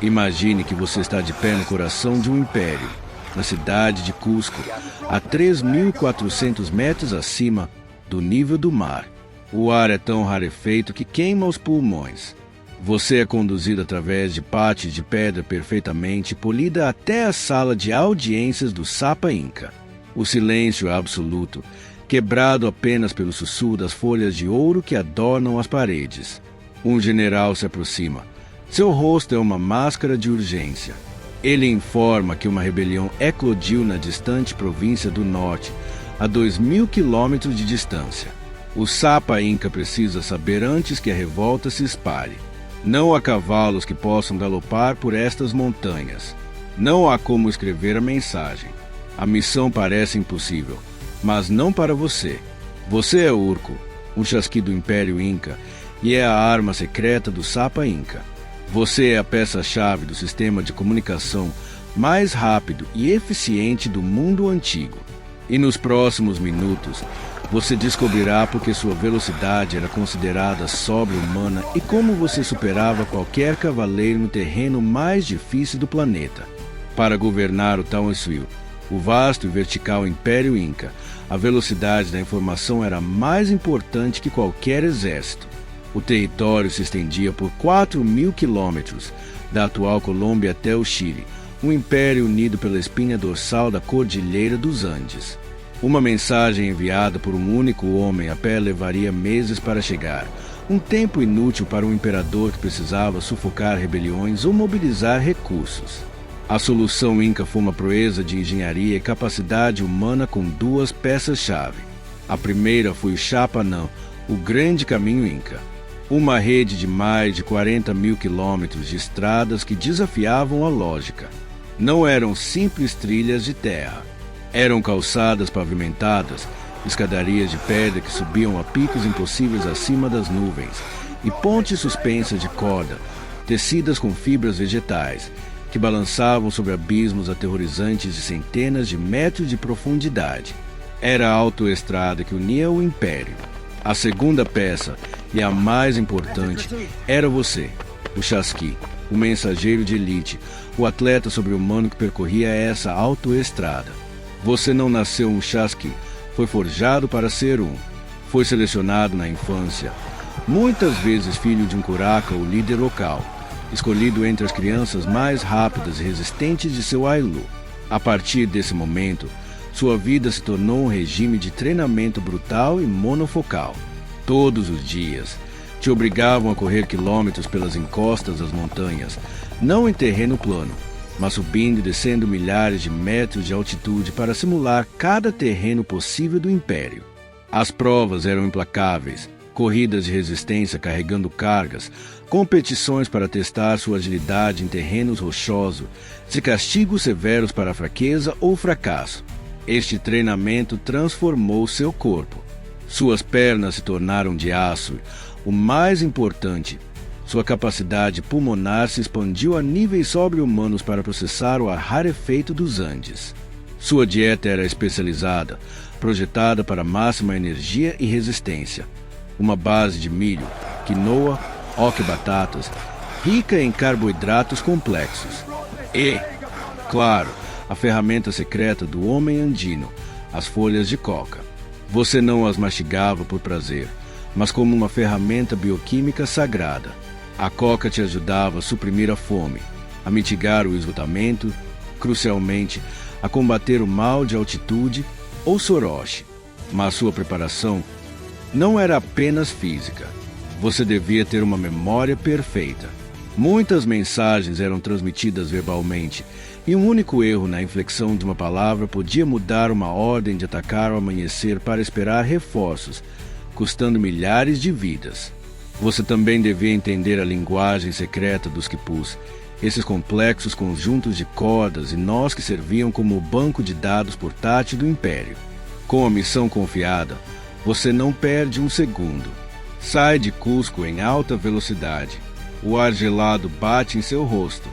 Imagine que você está de pé no coração de um império, na cidade de Cusco, a 3.400 metros acima do nível do mar. O ar é tão rarefeito que queima os pulmões. Você é conduzido através de pátios de pedra perfeitamente polida até a sala de audiências do Sapa Inca. O silêncio é absoluto, quebrado apenas pelo sussurro das folhas de ouro que adornam as paredes. Um general se aproxima. Seu rosto é uma máscara de urgência. Ele informa que uma rebelião eclodiu na distante província do norte, a 2.000 quilômetros de distância. O Sapa Inca precisa saber antes que a revolta se espalhe. Não há cavalos que possam galopar por estas montanhas. Não há como escrever a mensagem. A missão parece impossível, mas não para você. Você é Urco, um chasqui do Império Inca, e é a arma secreta do Sapa Inca. Você é a peça-chave do sistema de comunicação mais rápido e eficiente do mundo antigo. E nos próximos minutos, você descobrirá por que sua velocidade era considerada sobre-humana e como você superava qualquer cavaleiro no terreno mais difícil do planeta. Para governar o Tauansuil, o vasto e vertical Império Inca, a velocidade da informação era mais importante que qualquer exército. O território se estendia por 4.000 quilômetros, da atual Colômbia até o Chile, um império unido pela espinha dorsal da Cordilheira dos Andes. Uma mensagem enviada por um único homem a pé levaria meses para chegar, um tempo inútil para um imperador que precisava sufocar rebeliões ou mobilizar recursos. A solução Inca foi uma proeza de engenharia e capacidade humana com duas peças-chave. A primeira foi o Chapanã, o grande caminho Inca. Uma rede de mais de 40.000 quilômetros de estradas que desafiavam a lógica. Não eram simples trilhas de terra. Eram calçadas pavimentadas, escadarias de pedra que subiam a picos impossíveis acima das nuvens, e pontes suspensas de corda, tecidas com fibras vegetais, que balançavam sobre abismos aterrorizantes de centenas de metros de profundidade. Era a autoestrada que unia o império. A segunda peça, e a mais importante, era você, o chasqui, o mensageiro de elite, o atleta sobre-humano que percorria essa autoestrada. Você não nasceu um chasqui, foi forjado para ser um. Foi selecionado na infância, muitas vezes filho de um curaca ou líder local, escolhido entre as crianças mais rápidas e resistentes de seu Ailu. A partir desse momento, sua vida se tornou um regime de treinamento brutal e monofocal. Todos os dias, te obrigavam a correr quilômetros pelas encostas das montanhas, não em terreno plano, mas subindo e descendo milhares de metros de altitude para simular cada terreno possível do Império. As provas eram implacáveis, corridas de resistência carregando cargas, competições para testar sua agilidade em terrenos rochosos, e castigos severos para a fraqueza ou fracasso. Este treinamento transformou seu corpo. Suas pernas se tornaram de aço. O mais importante, sua capacidade pulmonar se expandiu a níveis sobre-humanos para processar o ar rarefeito dos Andes. Sua dieta era especializada, projetada para máxima energia e resistência. Uma base de milho, quinoa, oca e batatas, rica em carboidratos complexos. E, claro, a ferramenta secreta do homem andino, as folhas de coca. Você não as mastigava por prazer, mas como uma ferramenta bioquímica sagrada. A coca te ajudava a suprimir a fome, a mitigar o esgotamento, crucialmente, a combater o mal de altitude ou soroche. Mas sua preparação não era apenas física. Você devia ter uma memória perfeita. Muitas mensagens eram transmitidas verbalmente, e um único erro na inflexão de uma palavra podia mudar uma ordem de atacar ao amanhecer para esperar reforços, custando milhares de vidas. Você também devia entender a linguagem secreta dos quipus, esses complexos conjuntos de cordas e nós que serviam como o banco de dados portátil do Império. Com a missão confiada, você não perde um segundo. Sai de Cusco em alta velocidade. O ar gelado bate em seu rosto.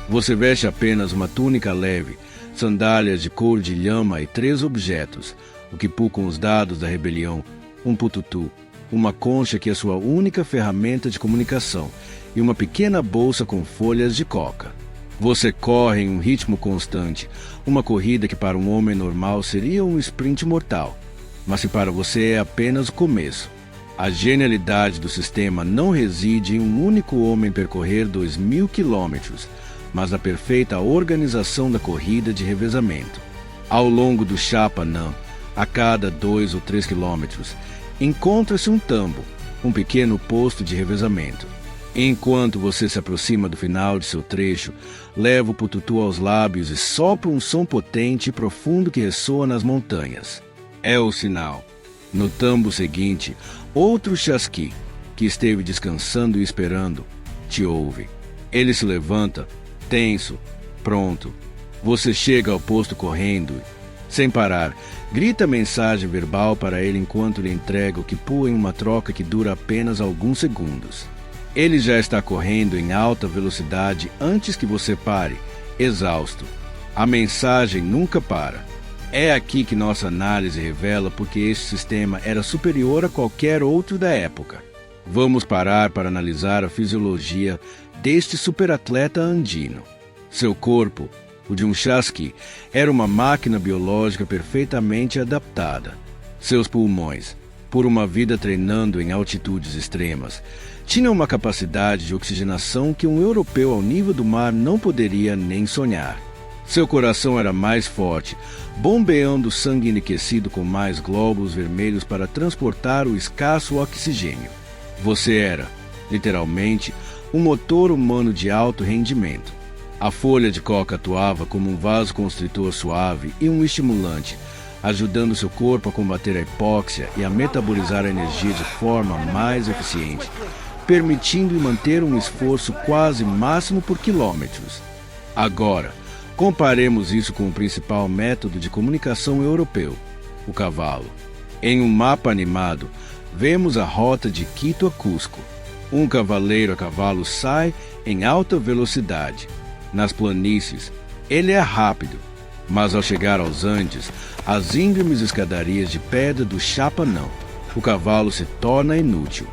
Você veste apenas uma túnica leve, sandálias de couro de lhama e 3 objetos: o quipu com os dados da rebelião, um pututu, uma concha que é sua única ferramenta de comunicação e uma pequena bolsa com folhas de coca. Você corre em um ritmo constante, uma corrida que para um homem normal seria um sprint mortal, mas que para você é apenas o começo. A genialidade do sistema não reside em um único homem percorrer 2.000 quilômetros, mas na perfeita organização da corrida de revezamento. Ao longo do Chapanã, a cada 2 ou 3 quilômetros, encontra-se um tambo, um pequeno posto de revezamento. Enquanto você se aproxima do final de seu trecho, leva o pututu aos lábios e sopra um som potente e profundo que ressoa nas montanhas. É o sinal. No tambo seguinte, outro chasqui, que esteve descansando e esperando, te ouve. Ele se levanta, tenso, pronto. Você chega ao posto correndo, sem parar, grita a mensagem verbal para ele enquanto lhe entrega o quipu em uma troca que dura apenas alguns segundos. Ele já está correndo em alta velocidade antes que você pare, exausto. A mensagem nunca para. É aqui que nossa análise revela porque este sistema era superior a qualquer outro da época. Vamos parar para analisar a fisiologia deste superatleta andino. Seu corpo, o de um chasqui, era uma máquina biológica perfeitamente adaptada. Seus pulmões, por uma vida treinando em altitudes extremas, tinham uma capacidade de oxigenação que um europeu ao nível do mar não poderia nem sonhar. Seu coração era mais forte, bombeando sangue enriquecido com mais glóbulos vermelhos para transportar o escasso oxigênio. Você era, literalmente, um motor humano de alto rendimento. A folha de coca atuava como um vasoconstritor suave e um estimulante, ajudando seu corpo a combater a hipóxia e a metabolizar a energia de forma mais eficiente, permitindo-lhe manter um esforço quase máximo por quilômetros. Agora, comparemos isso com o principal método de comunicação europeu, o cavalo. Em um mapa animado, vemos a rota de Quito a Cusco. Um cavaleiro a cavalo sai em alta velocidade. Nas planícies, ele é rápido, mas ao chegar aos Andes, as íngremes escadarias de pedra do Chapanã, o cavalo se torna inútil.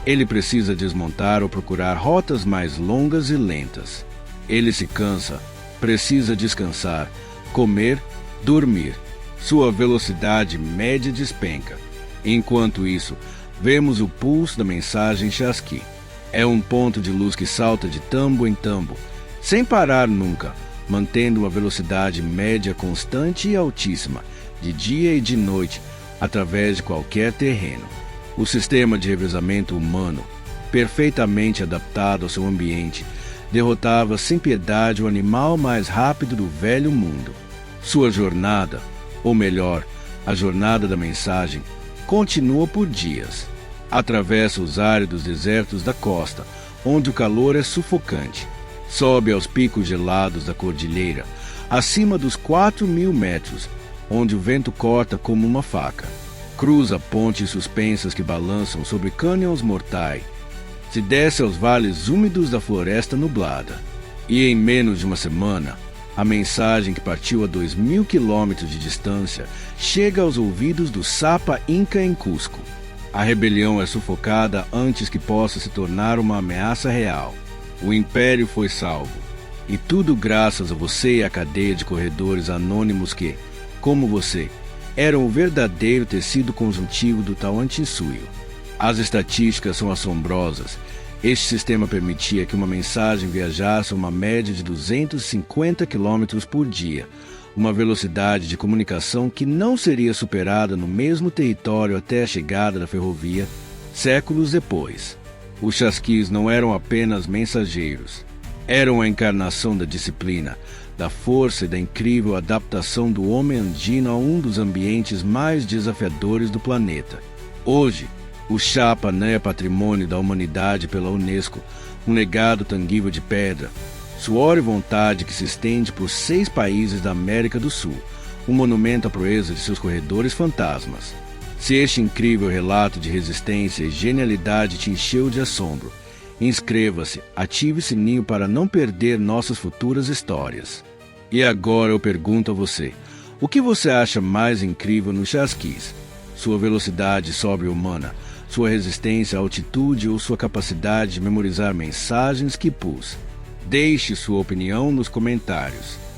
Ele precisa desmontar ou procurar rotas mais longas e lentas. Ele se cansa, precisa descansar, comer, dormir. Sua velocidade média despenca. Enquanto isso, vemos o pulso da mensagem chasqui. É um ponto de luz que salta de tambo em tambo, sem parar nunca, mantendo uma velocidade média constante e altíssima, de dia e de noite, através de qualquer terreno. O sistema de revezamento humano, perfeitamente adaptado ao seu ambiente, derrotava sem piedade o animal mais rápido do velho mundo. Sua jornada, ou melhor, a jornada da mensagem, continua por dias. Atravessa os áridos desertos da costa, onde o calor é sufocante. Sobe aos picos gelados da cordilheira, acima dos 4.000 metros, onde o vento corta como uma faca. Cruza pontes suspensas que balançam sobre cânions mortais. Se desce aos vales úmidos da floresta nublada. E em menos de uma semana, a mensagem que partiu a 2.000 quilômetros de distância chega aos ouvidos do Sapa Inca em Cusco. A rebelião é sufocada antes que possa se tornar uma ameaça real. O império foi salvo. E tudo graças a você e à cadeia de corredores anônimos que, como você, eram o verdadeiro tecido conjuntivo do Tawantinsuyo. As estatísticas são assombrosas. Este sistema permitia que uma mensagem viajasse a uma média de 250 km por dia, uma velocidade de comunicação que não seria superada no mesmo território até a chegada da ferrovia, séculos depois. Os chasquis não eram apenas mensageiros. Eram a encarnação da disciplina, da força e da incrível adaptação do homem andino a um dos ambientes mais desafiadores do planeta. Hoje, o Chapanã é patrimônio da humanidade pela Unesco, um legado tangível de pedra, suor e vontade que se estende por 6 países da América do Sul, um monumento à proeza de seus corredores fantasmas. Se este incrível relato de resistência e genialidade te encheu de assombro, inscreva-se, ative o sininho para não perder nossas futuras histórias. E agora eu pergunto a você, o que você acha mais incrível nos chasquis? Sua velocidade sobre-humana, sua resistência à altitude ou sua capacidade de memorizar mensagens quipus? Deixe sua opinião nos comentários.